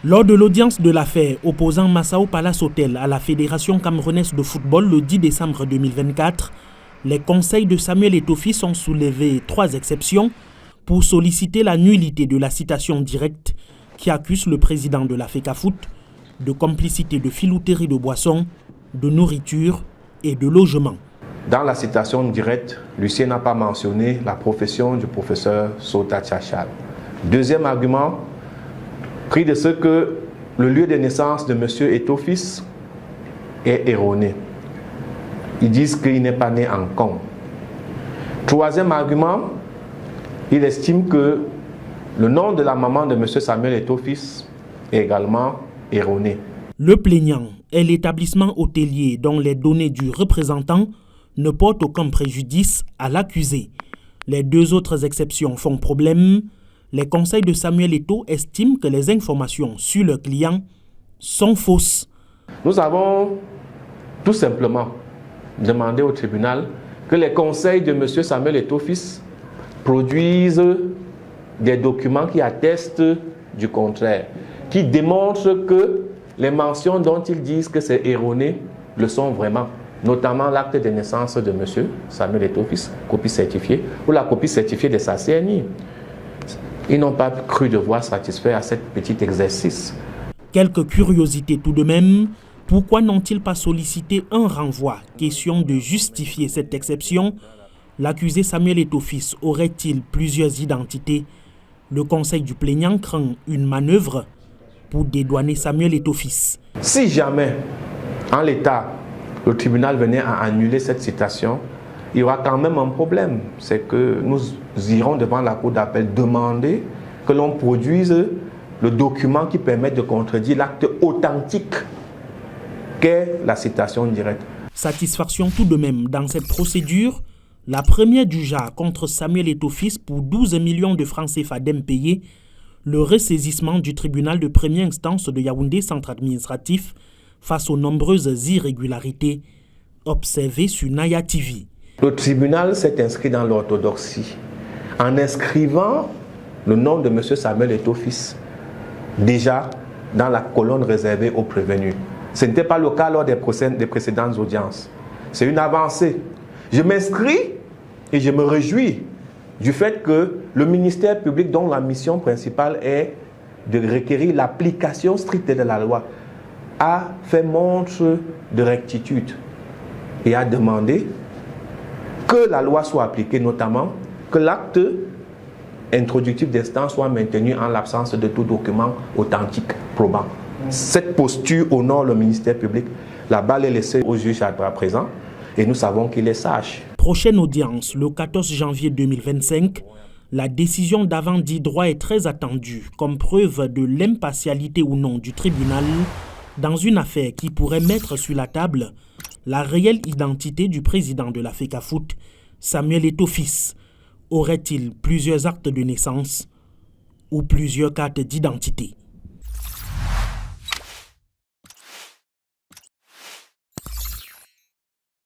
Lors de l'audience de l'affaire opposant Massao Palace Hotel à la Fédération camerounaise de football le 10 décembre 2024, les conseils de Samuel Eto'o-Fils ont soulevé 3 exceptions pour solliciter la nullité de la citation directe qui accuse le président de la FECAFOOT de complicité de filouterie de boissons, de nourriture et de logement. Dans la citation directe, Lucien n'a pas mentionné la profession du professeur Sota Tchachal. Deuxième argument, pris de ce que le lieu de naissance de M. Eto'o-Fils est erroné. Ils disent qu'il n'est pas né en Congo. Troisième argument, il estime que le nom de la maman de M. Samuel Eto'o-Fils est également erroné. Le plaignant est l'établissement hôtelier dont les données du représentant ne portent aucun préjudice à l'accusé. Les 2 autres exceptions font problème. Les conseils de Samuel Eto'o estiment que les informations sur le client sont fausses. Nous avons tout simplement demandé au tribunal que les conseils de M. Samuel Eto'o-Fils produisent des documents qui attestent du contraire, qui démontrent que les mentions dont ils disent que c'est erroné le sont vraiment, notamment l'acte de naissance de M. Samuel Eto'o-Fils, copie certifiée, ou la copie certifiée de sa CNI. Ils n'ont pas cru devoir satisfaire à ce petit exercice. Quelques curiosités tout de même. Pourquoi n'ont-ils pas sollicité un renvoi? Question de justifier cette exception. L'accusé Samuel Eto'o-Fils aurait-il plusieurs identités? Le conseil du plaignant craint une manœuvre pour dédouaner Samuel Eto'o-Fils. Si jamais, en l'état, le tribunal venait à annuler cette citation, il y aura quand même un problème. C'est que nous irons devant la cour d'appel demander que l'on produise le document qui permet de contredire l'acte authentique qu'est la citation directe. Satisfaction tout de même dans cette procédure. La première du genre contre Samuel Eto'o-Fils pour 12 millions de francs CFA d'impayés, le ressaisissement du tribunal de première instance de Yaoundé, centre administratif, face aux nombreuses irrégularités observées sur Naya TV. Le tribunal s'est inscrit dans l'orthodoxie en inscrivant le nom de M. Samuel Eto'o-Fils déjà dans la colonne réservée aux prévenus. Ce n'était pas le cas lors des précédentes audiences. C'est une avancée. Je m'inscris et je me réjouis du fait que le ministère public, dont la mission principale est de requérir l'application stricte de la loi, a fait montre de rectitude et a demandé que la loi soit appliquée, notamment que l'acte introductif d'instance soit maintenu en l'absence de tout document authentique, probant. Cette posture honore le ministère public. La balle est laissée au juge à présent et nous savons qu'il est sage. Prochaine audience, le 14 janvier 2025. La décision d'avant-dit droit est très attendue comme preuve de l'impartialité ou non du tribunal dans une affaire qui pourrait mettre sur la table la réelle identité du président de la FECAFOOT, Samuel Eto'o-Fils. Aurait-il plusieurs actes de naissance ou plusieurs cartes d'identité?